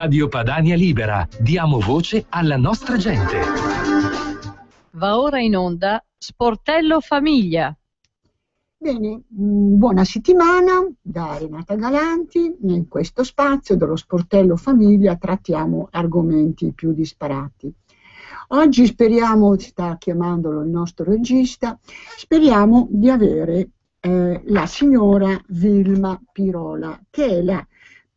Radio Padania Libera, diamo voce alla nostra gente. Va ora in onda Sportello Famiglia. Bene, buona settimana da Renata Galanti. In questo spazio dello Sportello Famiglia trattiamo argomenti più disparati. Oggi speriamo, sta chiamandolo il nostro regista, speriamo di avere la signora Vilma Pirola, che è la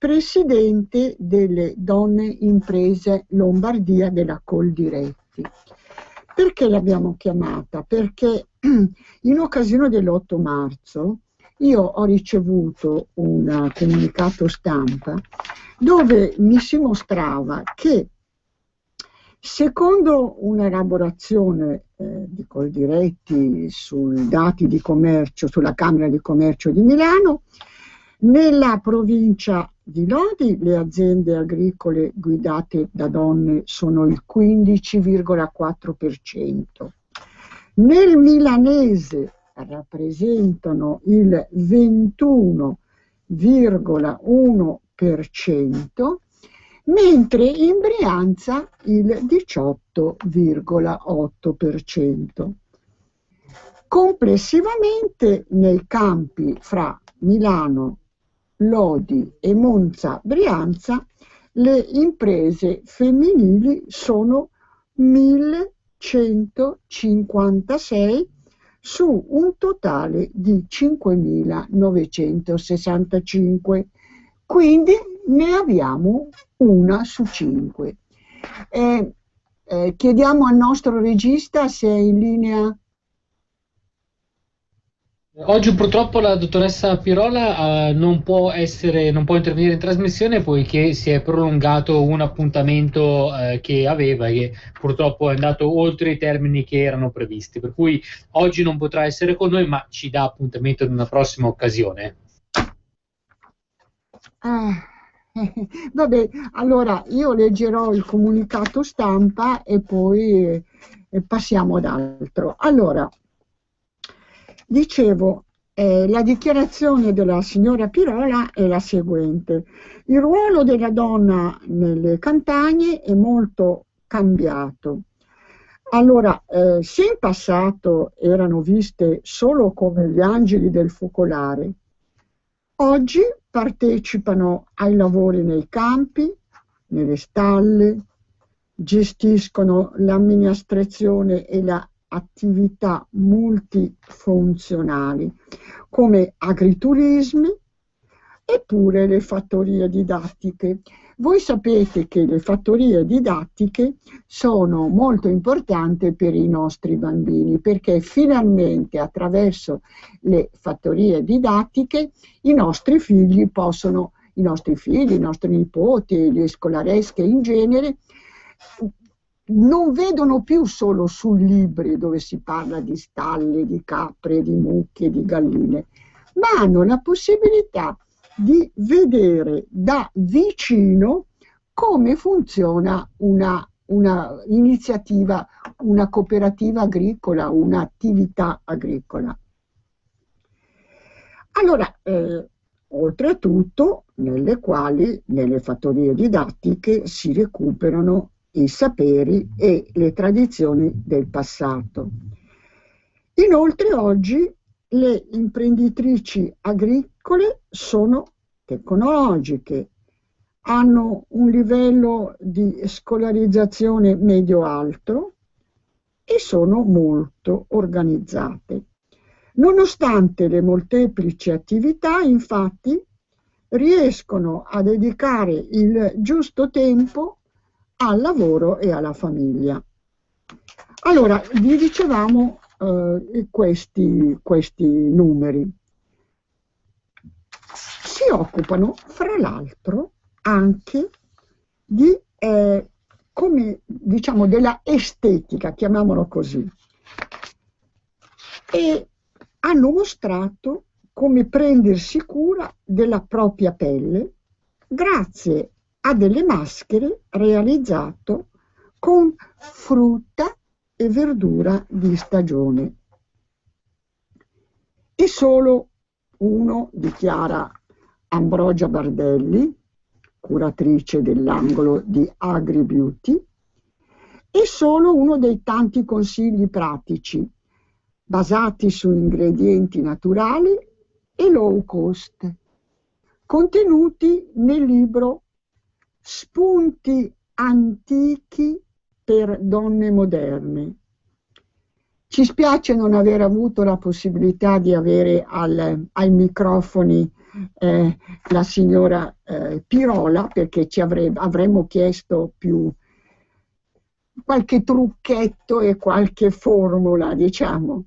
presidente delle Donne Imprese Lombardia della Coldiretti. Perché l'abbiamo chiamata? Perché in occasione dell'8 marzo io ho ricevuto un comunicato stampa dove mi si mostrava che secondo un'elaborazione di Coldiretti sui dati di commercio, sulla Camera di Commercio di Milano, nella provincia di Lodi le aziende agricole guidate da donne sono il 15,4%. Nel milanese rappresentano il 21,1%, mentre in Brianza il 18,8%. Complessivamente nei campi fra Milano, Lodi e Monza Brianza le imprese femminili sono 1156 su un totale di 5965, quindi ne abbiamo una su 5. Chiediamo al nostro regista se è in linea. Oggi purtroppo la dottoressa Pirola non può intervenire in trasmissione poiché si è prolungato un appuntamento che aveva e che purtroppo è andato oltre i termini che erano previsti, per cui oggi non potrà essere con noi, ma ci dà appuntamento in una prossima occasione. Vabbè, allora io leggerò il comunicato stampa e poi passiamo ad altro. Allora, dicevo, la dichiarazione della signora Pirola è la seguente: il ruolo della donna nelle campagne è molto cambiato. Allora, se in passato erano viste solo come gli angeli del focolare, oggi partecipano ai lavori nei campi, nelle stalle, gestiscono l'amministrazione e la attività multifunzionali come agriturismi eppure le fattorie didattiche. Voi sapete che le fattorie didattiche sono molto importanti per i nostri bambini perché finalmente attraverso le fattorie didattiche i nostri figli, i nostri nipoti, le scolaresche in genere, non vedono più solo sui libri dove si parla di stalle, di capre, di mucche, di galline, ma hanno la possibilità di vedere da vicino come funziona una iniziativa, una cooperativa agricola, un'attività agricola. Allora, oltretutto, nelle fattorie didattiche si recuperano i saperi e le tradizioni del passato. Inoltre oggi le imprenditrici agricole sono tecnologiche, hanno un livello di scolarizzazione medio-alto e sono molto organizzate. Nonostante le molteplici attività, infatti, riescono a dedicare il giusto tempo al lavoro e alla famiglia. Allora, vi dicevamo questi numeri. Si occupano, fra l'altro, anche di, come diciamo, della estetica, chiamiamolo così, e hanno mostrato come prendersi cura della propria pelle grazie a delle maschere realizzate con frutta e verdura di stagione. E solo uno, dichiara Ambrogia Bardelli, curatrice dell'angolo di Agri Beauty, e sono uno dei tanti consigli pratici basati su ingredienti naturali e low cost, contenuti nel libro Spunti antichi per donne moderne. Ci spiace non aver avuto la possibilità di avere ai microfoni la signora Pirola, perché avremmo chiesto più qualche trucchetto e qualche formula, diciamo.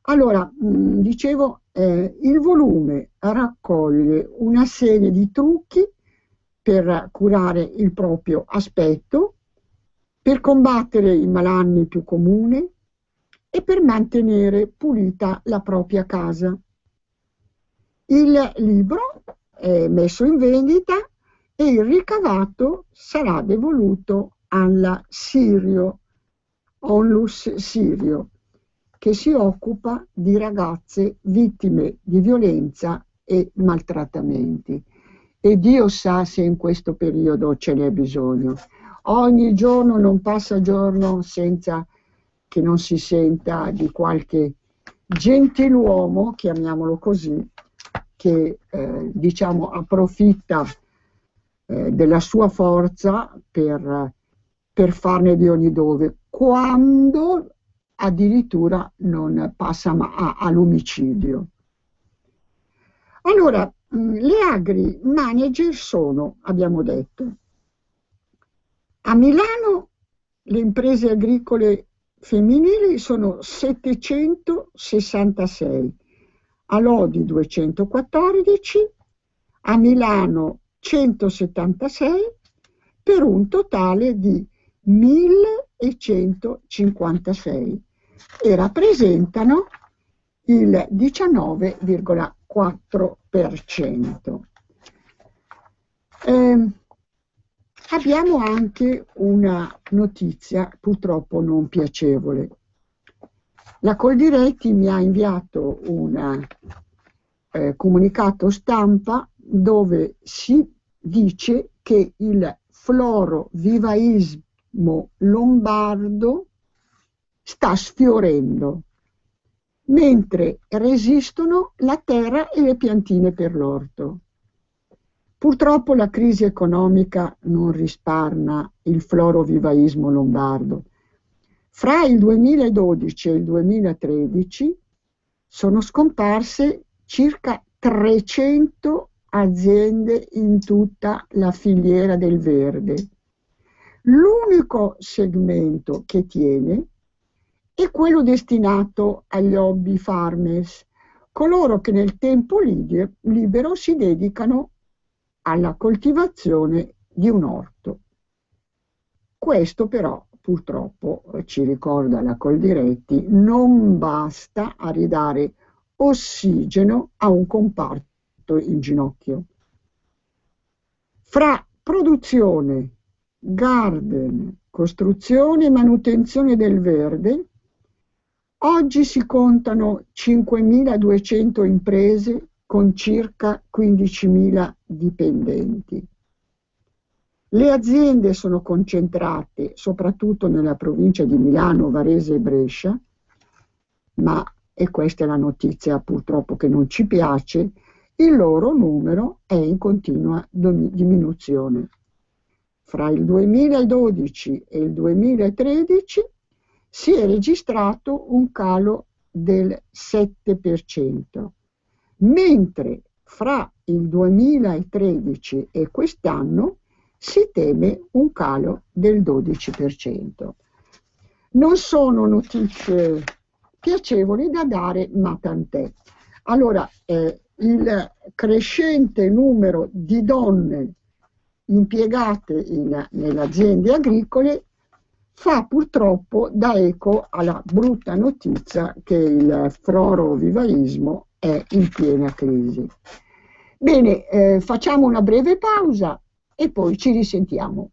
Allora, dicevo, il volume raccoglie una serie di trucchi per curare il proprio aspetto, per combattere i malanni più comuni e per mantenere pulita la propria casa. Il libro è messo in vendita e il ricavato sarà devoluto alla Sirio, Onlus Sirio, che si occupa di ragazze vittime di violenza e maltrattamenti. E Dio sa se in questo periodo ce n'è bisogno. Ogni giorno non passa giorno senza che non si senta di qualche gentiluomo, chiamiamolo così, che diciamo approfitta della sua forza per farne di ogni dove, quando addirittura non passa all'omicidio. Allora, le agri manager sono, abbiamo detto, a Milano le imprese agricole femminili sono 766, a Lodi 214, a Milano 176, per un totale di 1156 e rappresentano il 19,4%. Abbiamo anche una notizia purtroppo non piacevole. La Coldiretti mi ha inviato un comunicato stampa dove si dice che il florovivaismo lombardo sta sfiorendo, mentre resistono la terra e le piantine per l'orto. Purtroppo la crisi economica non risparmia il florovivaismo lombardo. Fra il 2012 e il 2013 sono scomparse circa 300 aziende in tutta la filiera del verde. L'unico segmento che tiene è quello destinato agli hobby farmers, coloro che nel tempo libero si dedicano alla coltivazione di un orto. Questo però, purtroppo, ci ricorda la Coldiretti, non basta a ridare ossigeno a un comparto in ginocchio. Fra produzione, garden, costruzione e manutenzione del verde, oggi si contano 5.200 imprese con circa 15.000 dipendenti. Le aziende sono concentrate soprattutto nella provincia di Milano, Varese e Brescia, ma, e questa è la notizia purtroppo che non ci piace, il loro numero è in continua diminuzione. Fra il 2012 e il 2013 si è registrato un calo del 7%, mentre fra il 2013 e quest'anno si teme un calo del 12%. Non sono notizie piacevoli da dare, ma tant'è. Allora, il crescente numero di donne impiegate nelle aziende agricole fa purtroppo da eco alla brutta notizia che il florovivaismo è in piena crisi. Bene, facciamo una breve pausa e poi ci risentiamo.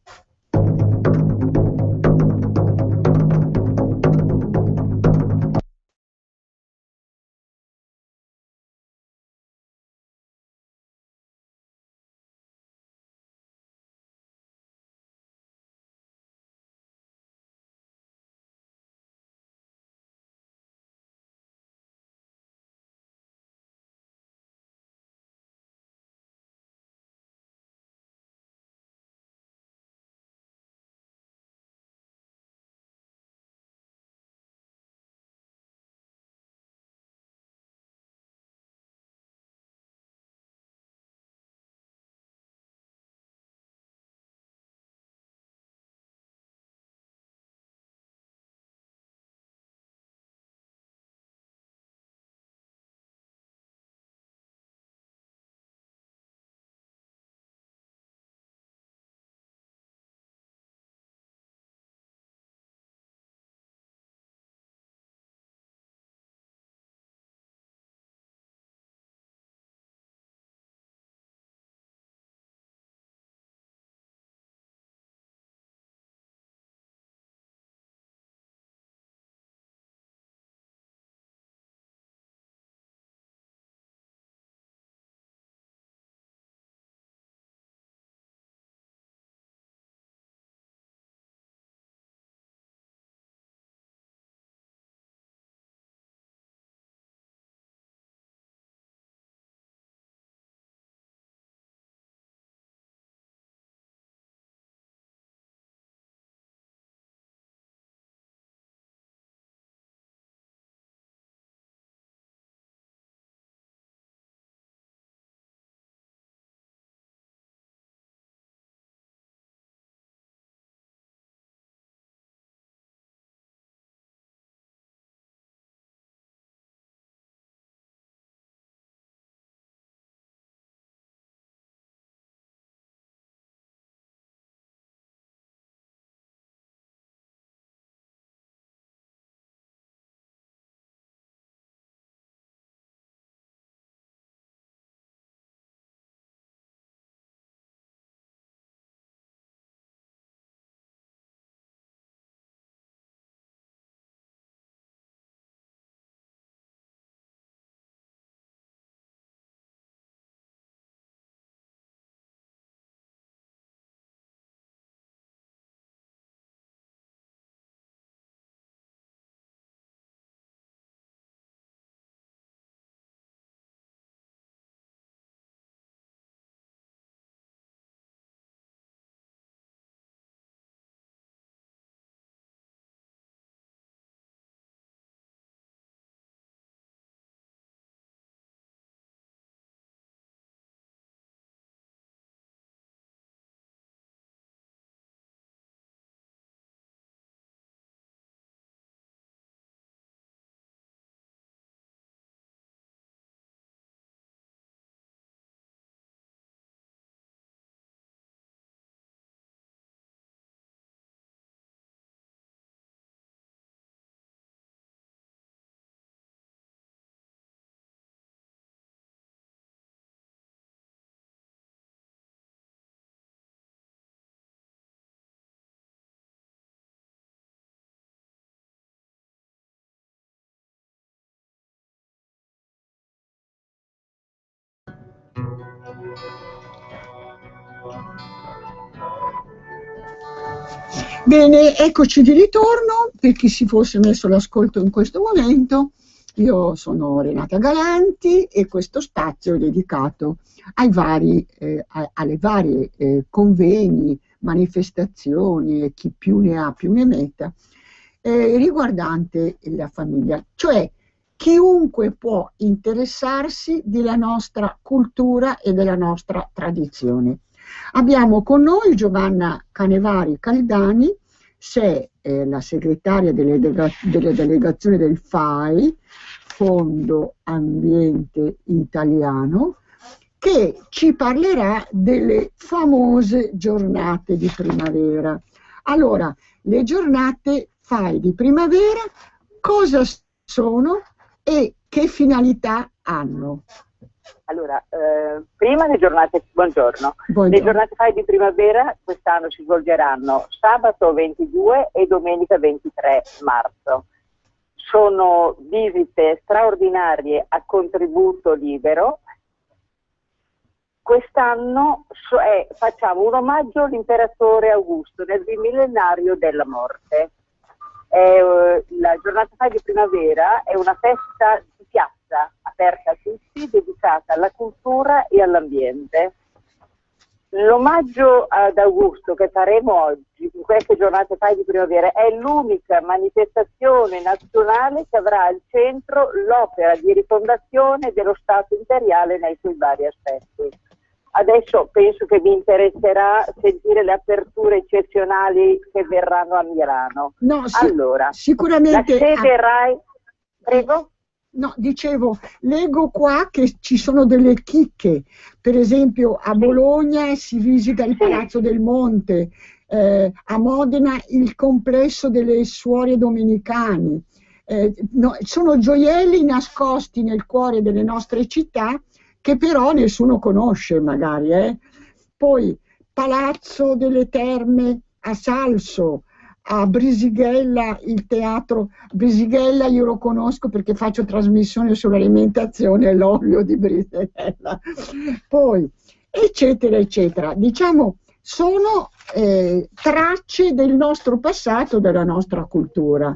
Bene, eccoci di ritorno. Per chi si fosse messo all'ascolto in questo momento, io sono Renata Galanti e questo spazio è dedicato alle varie convegni, manifestazioni e chi più ne ha più ne metta, riguardante la famiglia, cioè chiunque può interessarsi della nostra cultura e della nostra tradizione. Abbiamo con noi Giovanna Canevari Caldani, se è la segretaria della delegazione del FAI, Fondo Ambiente Italiano, che ci parlerà delle famose giornate di primavera. Allora, le giornate FAI di primavera cosa sono e che finalità hanno? Allora, prima le giornate, buongiorno. Le giornate FAI di primavera quest'anno si svolgeranno sabato 22 e domenica 23 marzo. Sono visite straordinarie a contributo libero. Quest'anno facciamo un omaggio all'imperatore Augusto nel millenario della morte. La giornata FAI di primavera è una festa di piazza aperta a tutti, dedicata alla cultura e all'ambiente. L'omaggio ad Augusto che faremo oggi, in queste giornate FAI di primavera, è l'unica manifestazione nazionale che avrà al centro l'opera di rifondazione dello Stato imperiale nei suoi vari aspetti. Adesso penso che vi interesserà sentire le aperture eccezionali che verranno a Milano. No, allora, sicuramente. La sede RAI, prego? No, dicevo, leggo qua che ci sono delle chicche, per esempio a Bologna si visita il Palazzo del Monte, a Modena il complesso delle Suore Domenicane, sono gioielli nascosti nel cuore delle nostre città che però nessuno conosce magari. Poi Palazzo delle Terme a Salso, a Brisighella, il teatro Brisighella io lo conosco perché faccio trasmissione sull'alimentazione e l'olio di Brisighella, poi eccetera eccetera. Diciamo sono tracce del nostro passato, della nostra cultura.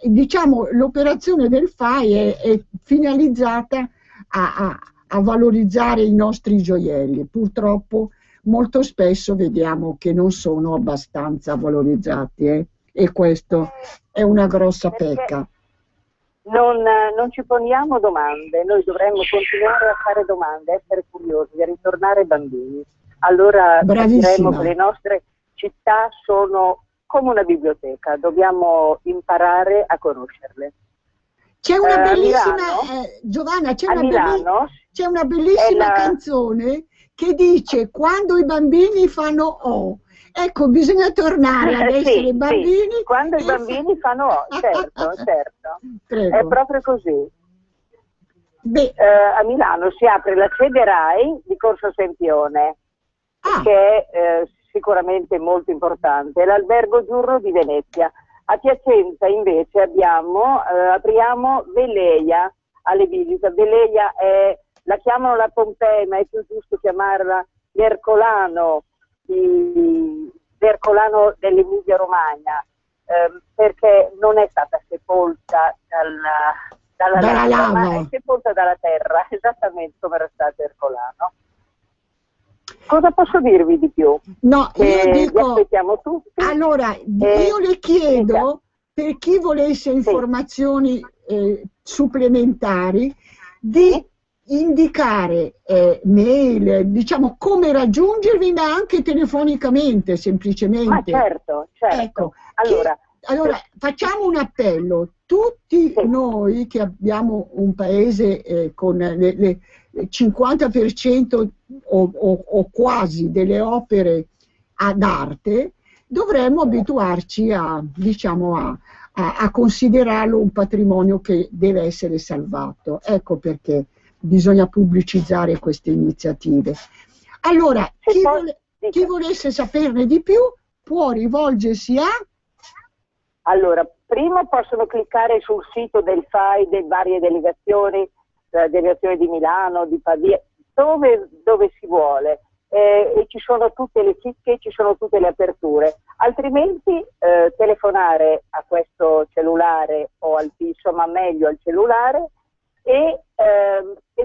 Diciamo l'operazione del FAI è finalizzata a valorizzare i nostri gioielli. Purtroppo molto spesso vediamo che non sono abbastanza valorizzati e questo è una grossa pecca. Non ci poniamo domande, noi dovremmo continuare a fare domande, essere curiosi, a ritornare bambini. Allora diremo che le nostre città sono come una biblioteca, dobbiamo imparare a conoscerle. C'è una bellissima, Giovanna, c'è una bellissima canzone che dice quando i bambini fanno O. Ecco, bisogna tornare ad essere bambini. Sì, quando i bambini fanno O, certo. Prego. È proprio così. A Milano si apre la sede RAI di Corso Sempione, che è sicuramente molto importante, l'Albergo Giurno di Venezia. A Piacenza invece apriamo Veleia alle visite. Veleia la chiamano la Pompei, ma è più giusto chiamarla l'Ercolano dell'Emilia Romagna, perché non è stata sepolta dalla lava, ma è sepolta dalla terra, esattamente come era stato Ercolano. Cosa posso dirvi di più? No, io dico, li aspettiamo tutti. Allora, io le chiedo, per chi volesse informazioni supplementari, di indicare mail, diciamo come raggiungervi, ma anche telefonicamente, semplicemente. Ma certo. Ecco, allora facciamo un appello. Tutti noi che abbiamo un paese con le 50% o quasi delle opere d'arte, dovremmo abituarci a considerarlo un patrimonio che deve essere salvato. Ecco perché bisogna pubblicizzare queste iniziative. Allora, chi volesse saperne di più può rivolgersi a... Allora, prima possono cliccare sul sito del FAI, delle varie delegazioni, la delegazione di Milano, di Pavia, dove si vuole. E ci sono tutte le chicche, ci sono tutte le aperture, altrimenti telefonare a questo cellulare o al fisso, ma meglio al cellulare, e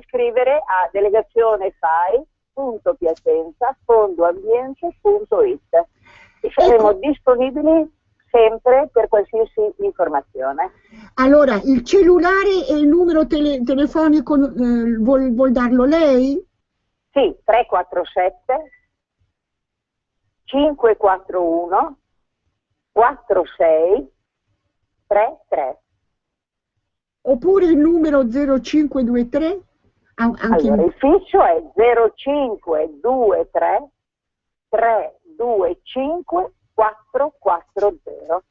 scrivere a delegazione.piacenza.fondoambiente.it e saremo disponibili sempre per qualsiasi informazione. Allora, il cellulare e il numero telefonico vuol darlo lei? Sì, 347 541 4633. Oppure il numero 0523? Allora, il fisso è 0523 325 440.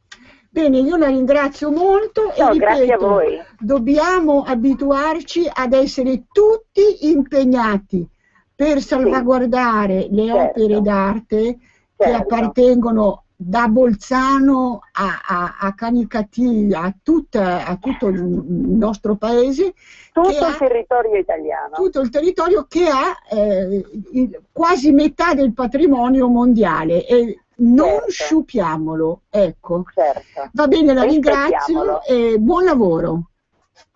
Bene, io la ringrazio molto e ripeto, grazie a voi. Dobbiamo abituarci ad essere tutti impegnati per salvaguardare le opere d'arte che appartengono da Bolzano a Canicattì, a tutto il nostro paese. Tutto il territorio italiano. Tutto il territorio che ha quasi metà del patrimonio mondiale. E non sciupiamolo, ecco. Certo. Va bene, la ringrazio e buon lavoro.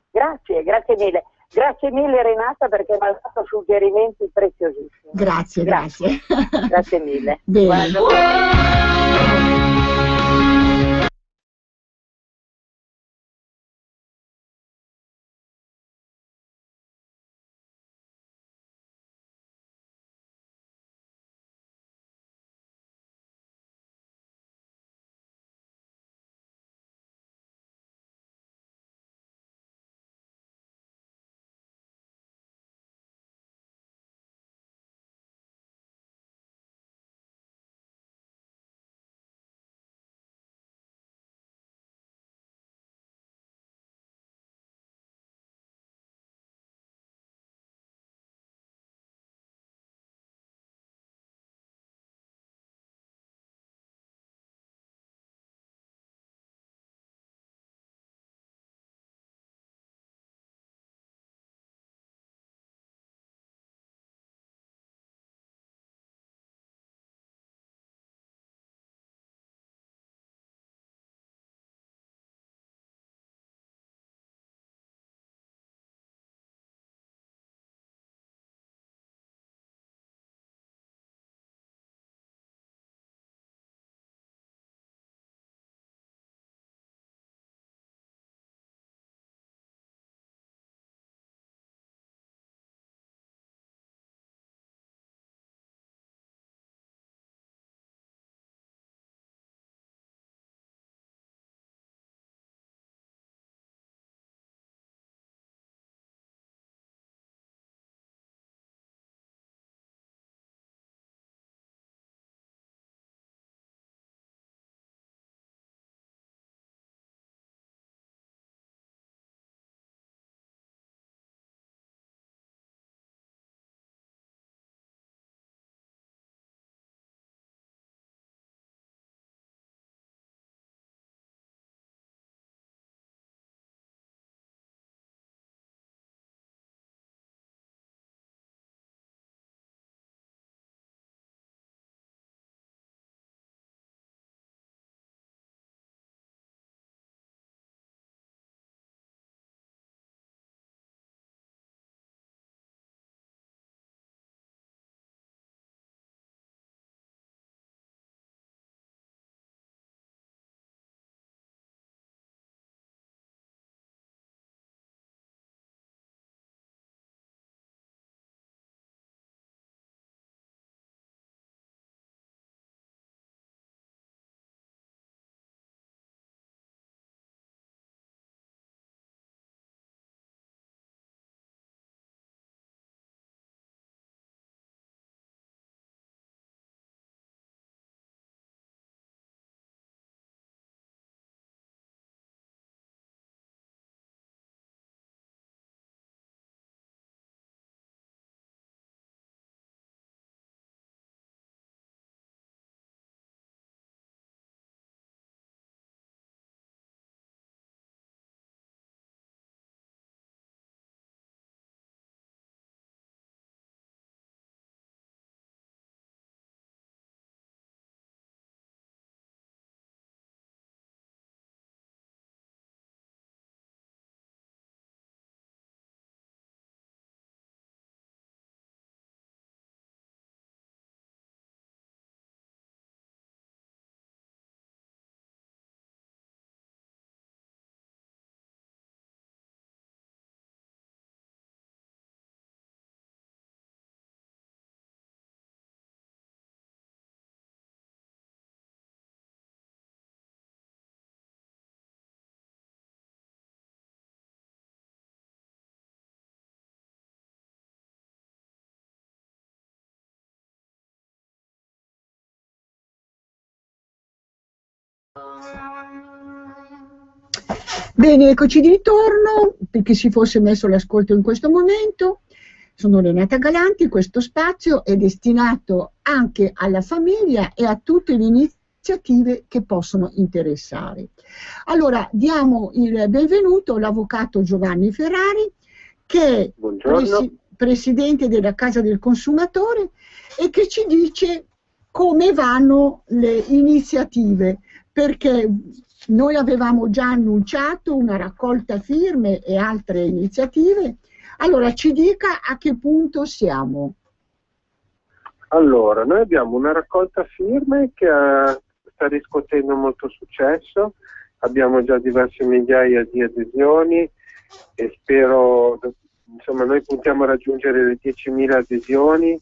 Grazie mille. Grazie mille Renata, perché mi ha dato suggerimenti preziosissimi. Grazie. Grazie mille. Bene. Bene, eccoci di ritorno, per chi si fosse messo all'ascolto in questo momento. Sono Renata Galanti, questo spazio è destinato anche alla famiglia e a tutte le iniziative che possono interessare. Allora, diamo il benvenuto all'avvocato Giovanni Ferrari, che è presidente della Casa del Consumatore e che ci dice come vanno le iniziative, perché noi avevamo già annunciato una raccolta firme e altre iniziative. Allora, ci dica a che punto siamo. Allora, noi abbiamo una raccolta firme che sta riscuotendo molto successo, abbiamo già diverse migliaia di adesioni e spero, insomma, noi puntiamo a raggiungere le 10.000 adesioni,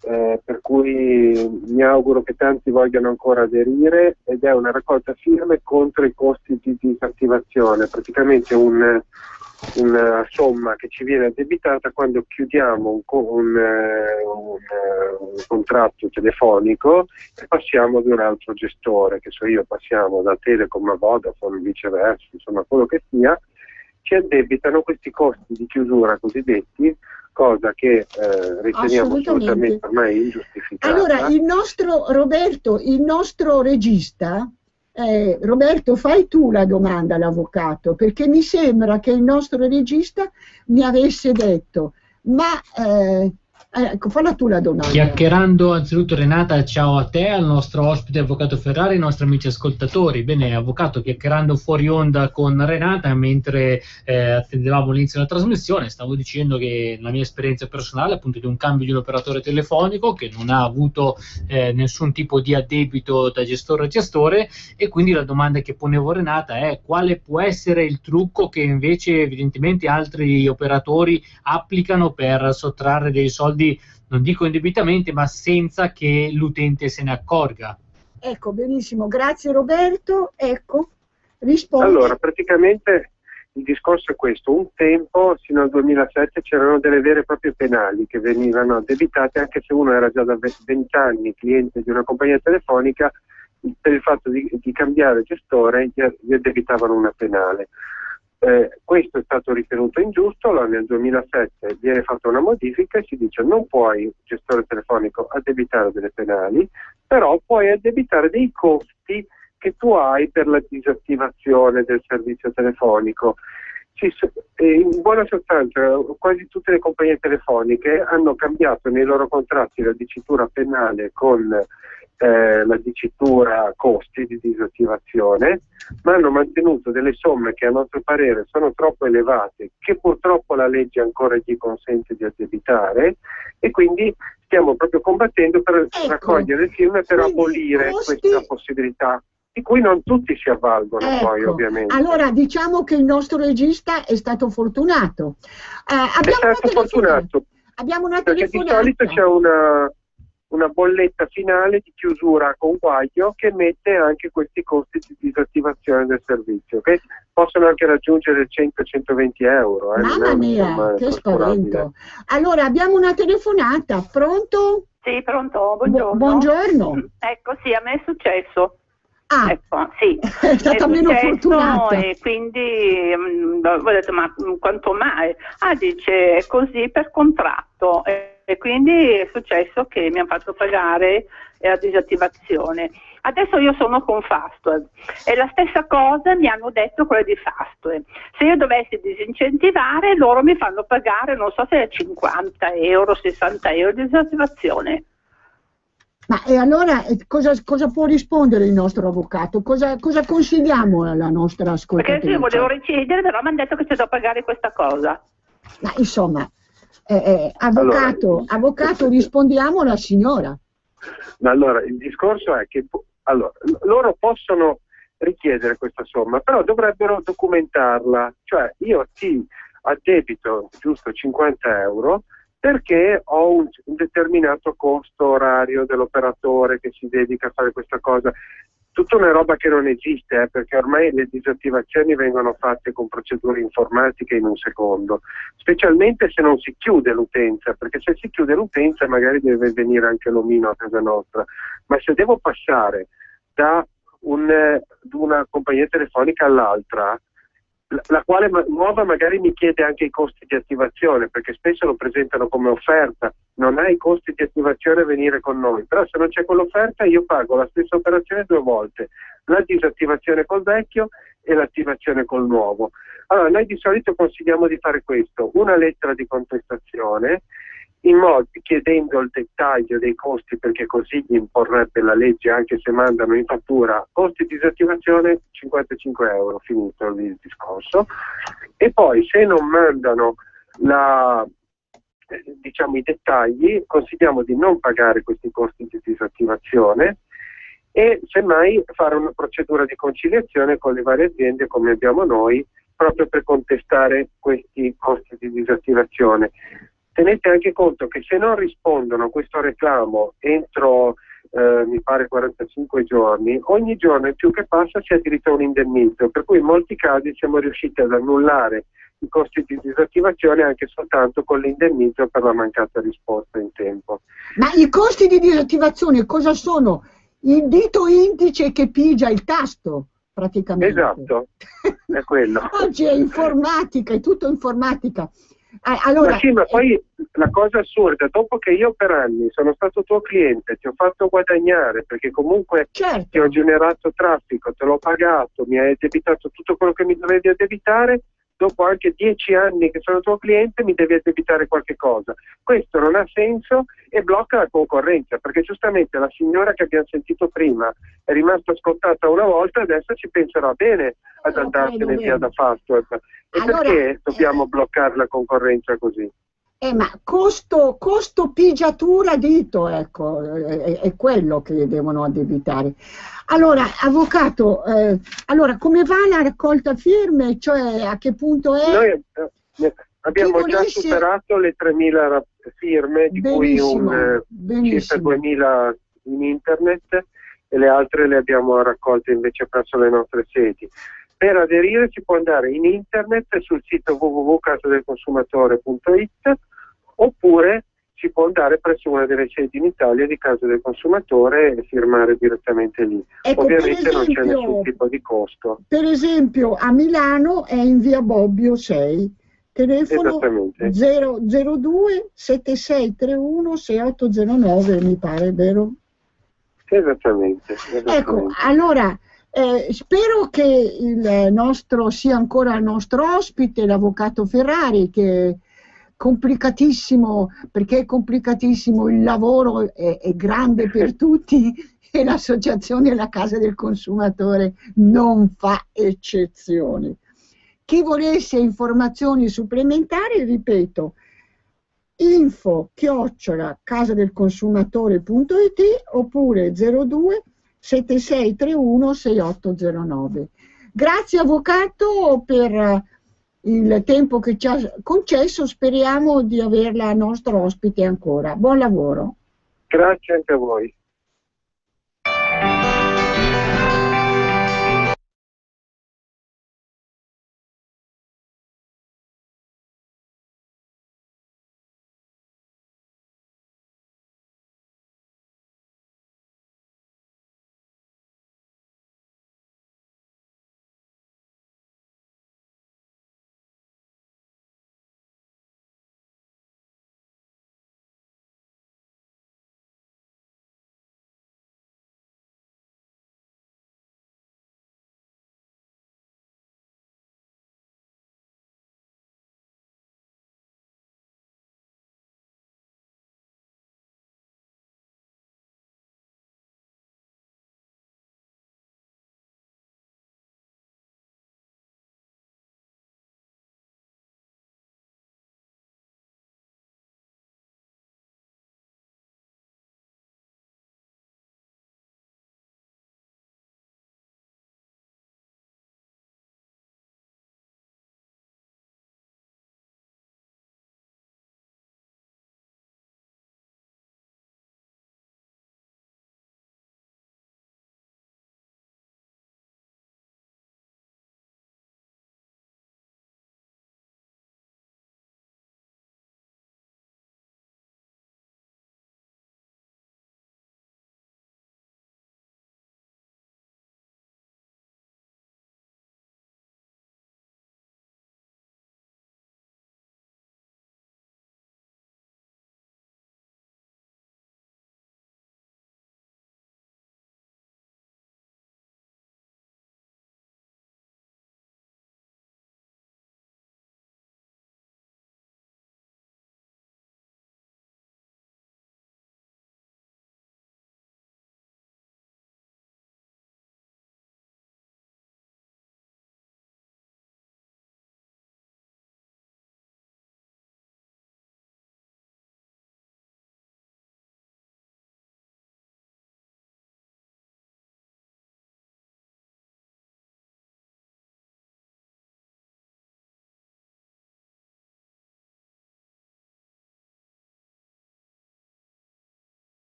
per cui mi auguro che tanti vogliano ancora aderire, ed è una raccolta firme contro i costi di disattivazione, praticamente una somma che ci viene addebitata quando chiudiamo un contratto telefonico e passiamo ad un altro gestore, che so io, passiamo da Telecom a Vodafone, viceversa, insomma quello che sia, ci addebitano questi costi di chiusura cosiddetti, cosa che riteniamo assolutamente ormai ingiustificata. Allora, il nostro Roberto, il nostro regista, Roberto, fai tu la domanda all'avvocato, perché mi sembra che il nostro regista mi avesse detto, ma ecco, falla tu la domanda. Chiacchierando, anzitutto Renata, ciao a te, al nostro ospite avvocato Ferrari, ai nostri amici ascoltatori. Bene, avvocato, chiacchierando fuori onda con Renata mentre attendevamo l'inizio della trasmissione, stavo dicendo che la mia esperienza personale appunto di un cambio di un operatore telefonico che non ha avuto nessun tipo di addebito da gestore a gestore, e quindi la domanda che ponevo a Renata è quale può essere il trucco che invece evidentemente altri operatori applicano per sottrarre dei soldi, non dico indebitamente, ma senza che l'utente se ne accorga. Ecco, benissimo, grazie Roberto. Ecco, rispondi. Allora, praticamente il discorso è questo: un tempo, sino al 2007, c'erano delle vere e proprie penali che venivano addebitate anche se uno era già da 20 anni cliente di una compagnia telefonica, per il fatto di cambiare gestore gli addebitavano una penale. Questo è stato ritenuto ingiusto, allora nel 2007 viene fatta una modifica e si dice non puoi, gestore telefonico, addebitare delle penali, però puoi addebitare dei costi che tu hai per la disattivazione del servizio telefonico. In buona sostanza quasi tutte le compagnie telefoniche hanno cambiato nei loro contratti la dicitura penale con la dicitura costi di disattivazione, ma hanno mantenuto delle somme che a nostro parere sono troppo elevate, che purtroppo la legge ancora gli consente di addebitare, e quindi stiamo proprio combattendo per raccogliere le firme per abolire questa possibilità, di cui non tutti si avvalgono poi ovviamente. Allora diciamo che il nostro regista è stato fortunato. È stato fortunato. Abbiamo una perché telefonata. Di solito c'è una bolletta finale di chiusura a conguaglio che mette anche questi costi di disattivazione del servizio, che possono anche raggiungere 100-120 euro. Mamma mia, che spavento. Allora, abbiamo una telefonata, pronto? Sì, pronto, buongiorno. Buongiorno. Ecco, sì, a me è successo. Ah, ecco, sì, è stata meno fortunata. E quindi ho detto, ma quanto mai? Ah, dice, è così per contratto. E quindi è successo che mi hanno fatto pagare la disattivazione. Adesso io sono con Fastweb e la stessa cosa mi hanno detto quelle di Fastweb. Se io dovessi disincentivare, loro mi fanno pagare, non so se è 50 euro, 60 euro di disattivazione. Ma e allora cosa può rispondere il nostro avvocato? Cosa consigliamo alla nostra ascoltatrice? Perché io volevo richiedere, però mi hanno detto che c'è da pagare questa cosa. Ma insomma, avvocato, rispondiamo alla signora. Allora, il discorso è che loro possono richiedere questa somma, però dovrebbero documentarla. Cioè, io ti addebito giusto 50 euro perché ho un determinato costo orario dell'operatore che si dedica a fare questa cosa. Tutta una roba che non esiste, perché ormai le disattivazioni vengono fatte con procedure informatiche in un secondo, specialmente se non si chiude l'utenza, perché se si chiude l'utenza magari deve venire anche l'omino a casa nostra, ma se devo passare da una compagnia telefonica all'altra, la quale nuova magari mi chiede anche i costi di attivazione, perché spesso lo presentano come offerta, non hai i costi di attivazione a venire con noi, però se non c'è quell'offerta io pago la stessa operazione 2 volte, la disattivazione col vecchio e l'attivazione col nuovo. Allora noi di solito consigliamo di fare questo: una lettera di contestazione, chiedendo il dettaglio dei costi, perché così gli imporrebbe la legge anche se mandano in fattura costi di disattivazione 55 euro, finito il discorso. E poi se non mandano i dettagli, consigliamo di non pagare questi costi di disattivazione e semmai fare una procedura di conciliazione con le varie aziende come abbiamo noi, proprio per contestare questi costi di disattivazione. Tenete anche conto che se non rispondono a questo reclamo entro mi pare 45 giorni, ogni giorno in più che passa si ha diritto a un indennizzo, per cui in molti casi siamo riusciti ad annullare i costi di disattivazione anche soltanto con l'indennizzo per la mancata risposta in tempo. Ma i costi di disattivazione cosa sono? Il dito indice che pigia il tasto, praticamente. Esatto, è quello. Oggi è informatica, è tutto informatica. Allora, ma sì, ma poi la cosa assurda, dopo che io per anni sono stato tuo cliente, ti ho fatto guadagnare, perché comunque certo, ti ho generato traffico, te l'ho pagato, mi hai addebitato tutto quello che mi dovevi addebitare, dopo anche 10 anni che sono tuo cliente mi devi addebitare qualche cosa. Questo non ha senso e blocca la concorrenza, perché giustamente la signora che abbiamo sentito prima è rimasta scottata una volta, adesso ci penserà bene ad andarsene via da Fastweb. E allora, perché dobbiamo bloccare la concorrenza così? Ma costo pigiatura dito, ecco, è quello che devono addebitare. Allora, avvocato, allora come va la raccolta firme? Cioè a che punto è? Noi abbiamo già superato le 3.000 firme, di benissimo, cui circa 2.000 in internet e le altre le abbiamo raccolte invece presso le nostre sedi. Per aderire si può andare in internet sul sito www.casadelconsumatore.it oppure si può andare presso una delle sedi in Italia di Casa del Consumatore e firmare direttamente lì. Ecco, ovviamente non c'è nessun tipo di costo. Per esempio a Milano è in via Bobbio 6, telefono 002 7631 6809, mi pare, vero? Esattamente. Ecco, allora spero che sia ancora il nostro ospite, l'avvocato Ferrari, che è complicatissimo, perché è complicatissimo, il lavoro è grande per tutti e l'associazione La Casa del Consumatore non fa eccezioni. Chi volesse informazioni supplementari, ripeto, info@casadelconsumatore.it oppure 02 7631 6809. Grazie avvocato per il tempo che ci ha concesso, speriamo di averla nostro ospite ancora. Buon lavoro. Grazie anche a voi.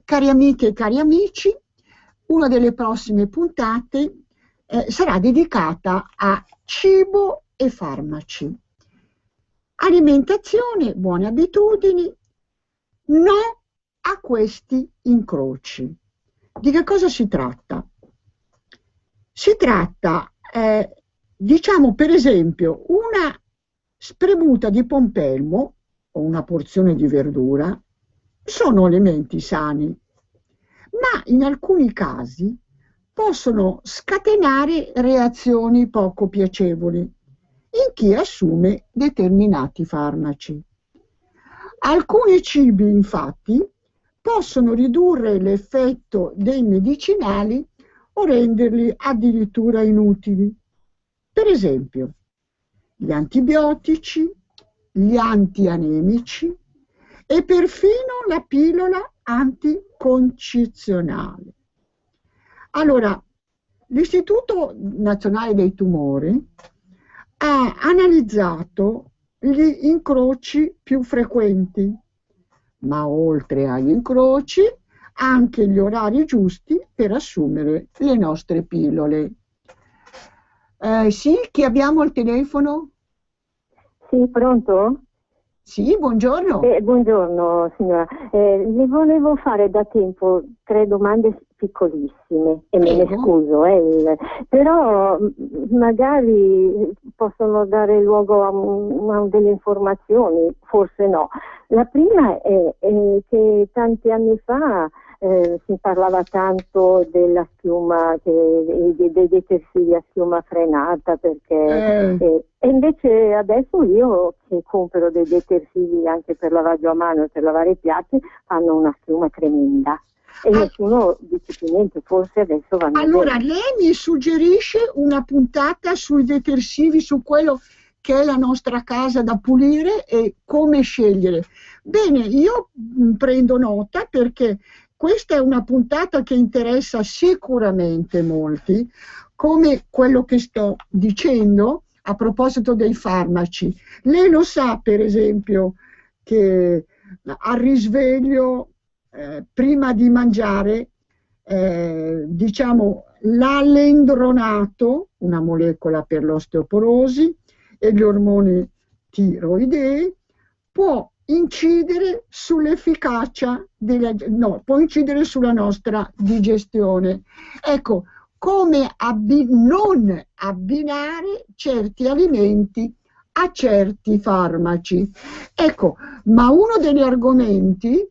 cari amiche e cari amici, una delle prossime puntate sarà dedicata a cibo e farmaci. Alimentazione, buone abitudini, no a questi incroci. Di che cosa si tratta? Si tratta, diciamo per esempio, una spremuta di pompelmo o una porzione di verdura sono alimenti sani, ma in alcuni casi possono scatenare reazioni poco piacevoli in chi assume determinati farmaci. Alcuni cibi, infatti, possono ridurre l'effetto dei medicinali o renderli addirittura inutili. Per esempio, gli antibiotici, gli antianemici e perfino la pillola anticoncezionale. Allora, l'Istituto Nazionale dei Tumori ha analizzato gli incroci più frequenti, ma oltre agli incroci anche gli orari giusti per assumere le nostre pillole. Sì, chi abbiamo al telefono? Sì, pronto? Sì, buongiorno. Buongiorno signora, le volevo fare da tempo 3 domande piccolissime e me ne scuso, però magari possono dare luogo a delle informazioni, forse no. La prima è che tanti anni fa si parlava tanto della schiuma, dei detersivi a schiuma frenata, perché e invece adesso io che compro dei detersivi anche per lavaggio a mano e per lavare i piatti hanno una schiuma tremenda e nessuno dice più niente, forse adesso vanno allora bene. Lei mi suggerisce una puntata sui detersivi, su quello che è la nostra casa da pulire e come scegliere. Bene, io prendo nota, perché questa è una puntata che interessa sicuramente molti, come quello che sto dicendo a proposito dei farmaci. Lei lo sa, per esempio, che al risveglio, prima di mangiare, diciamo, l'alendronato, una molecola per l'osteoporosi, e gli ormoni tiroidei, può incidere sull'efficacia può incidere sulla nostra digestione. Ecco, come non abbinare certi alimenti a certi farmaci. Ecco, ma uno degli argomenti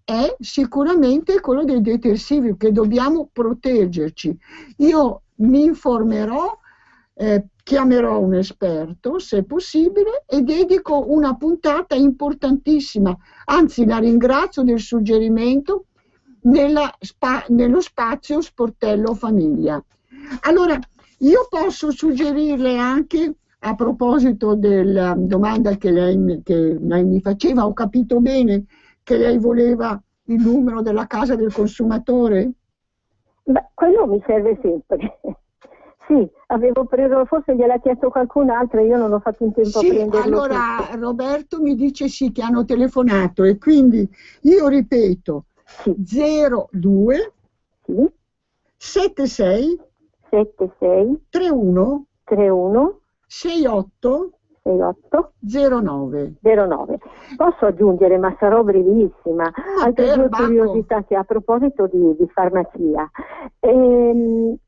è sicuramente quello dei detersivi, che dobbiamo proteggerci. Io mi informerò, chiamerò un esperto se possibile e dedico una puntata importantissima, anzi la ringrazio del suggerimento, nello spazio Sportello Famiglia. Allora, io posso suggerirle anche, a proposito della domanda che lei mi faceva, ho capito bene che lei voleva il numero della casa del consumatore? Beh, quello mi serve sempre. Sì, avevo preso, forse gliel'ha chiesto qualcun altro e io non ho fatto in tempo a prenderlo. Allora tutto. Roberto mi dice sì, che hanno telefonato, e quindi io ripeto, sì. 02 sì. 76 31 68 09. Posso aggiungere, ma sarò brevissima, altre 2 curiosità che a proposito di farmacia.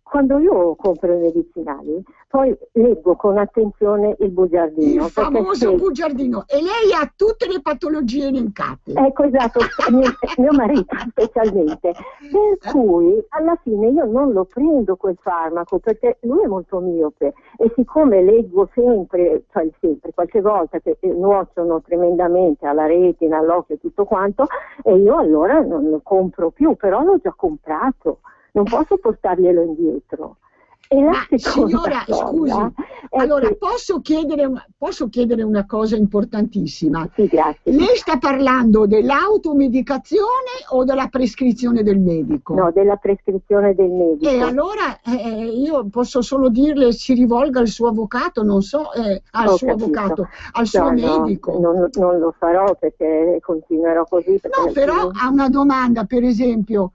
Quando io compro i medicinali, poi leggo con attenzione il bugiardino. Il famoso bugiardino. E lei ha tutte le patologie elencate. Ecco, esatto, mio marito specialmente. Per cui alla fine io non lo prendo quel farmaco, perché lui è molto miope e siccome leggo sempre, qualche volta che nuociono tremendamente alla retina, all'occhio e tutto quanto, e io allora non lo compro più, però l'ho già comprato. Non posso portarglielo indietro. E la seconda cosa Allora, posso chiedere una cosa importantissima? Sì, grazie. Lei sta parlando dell'automedicazione o della prescrizione del medico? No, della prescrizione del medico. E allora io posso solo dirle si rivolga al suo avvocato, non so, al suo avvocato, al suo medico. Non lo farò perché continuerò così. No, però ha una domanda, per esempio,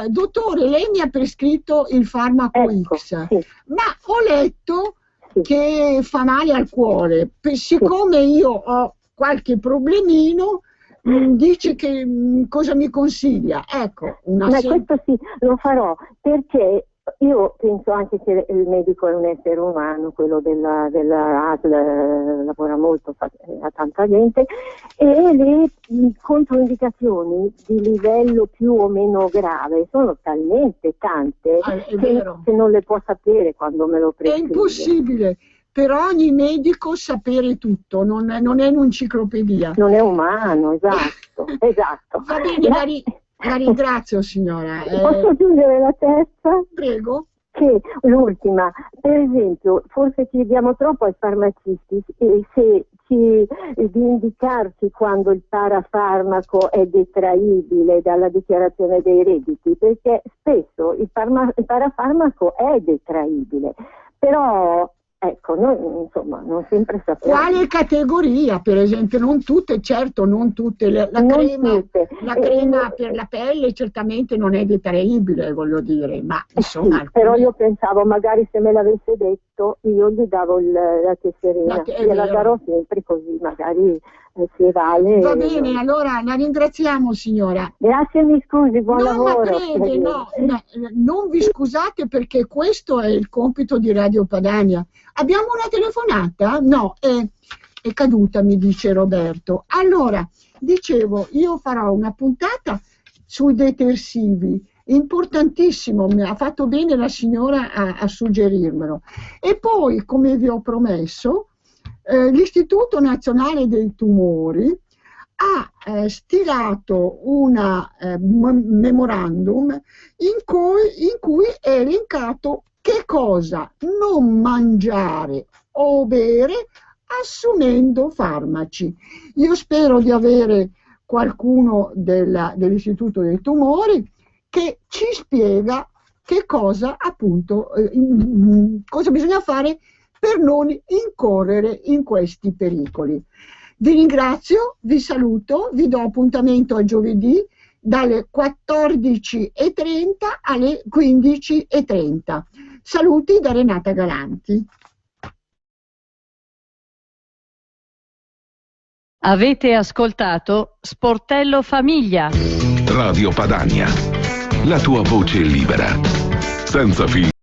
dottore, lei mi ha prescritto il farmaco X, sì. ma ho letto che fa male al cuore, siccome io ho qualche problemino, dice che cosa mi consiglia? Ecco, questo sì, lo farò, perché io penso anche che il medico è un essere umano, quello della ASL lavora molto a tanta gente, e le controindicazioni di livello più o meno grave sono talmente tante che non le può sapere quando me lo prescrive. È impossibile. Per ogni medico sapere tutto, non è un'enciclopedia. Non è umano, esatto. Va bene, la ringrazio signora. Posso aggiungere la terza? Prego. Che l'ultima, per esempio, forse chiediamo troppo ai farmacisti di indicarci quando il parafarmaco è detraibile dalla dichiarazione dei redditi, perché spesso il parafarmaco è detraibile, però ecco, noi insomma non sempre sappiamo. Quale categoria, per esempio? Non tutte, certo, non tutte. La crema per la pelle certamente non è detraibile, voglio dire, ma insomma. Sì, però io pensavo, magari se me l'avesse detto, io gli davo la tesserina, gliela darò sempre così, magari si vale. Va bene, allora la ringraziamo signora. Grazie, mi scusi, buon lavoro. Non vi scusate perché questo è il compito di Radio Padania. Abbiamo una telefonata? No, è caduta, mi dice Roberto. Allora, dicevo, io farò una puntata sui detersivi, importantissimo, mi ha fatto bene la signora a suggerirmelo. E poi, come vi ho promesso, l'Istituto Nazionale dei Tumori ha stilato un memorandum in cui è elencato che cosa non mangiare o bere assumendo farmaci. Io spero di avere qualcuno dell'Istituto dei Tumori che ci spiega che cosa appunto cosa bisogna fare per non incorrere in questi pericoli. Vi ringrazio, vi saluto, vi do appuntamento a giovedì dalle 14:30 alle 15:30. Saluti da Renata Galanti. Avete ascoltato Sportello Famiglia. Radio Padania, la tua voce libera, senza filtri.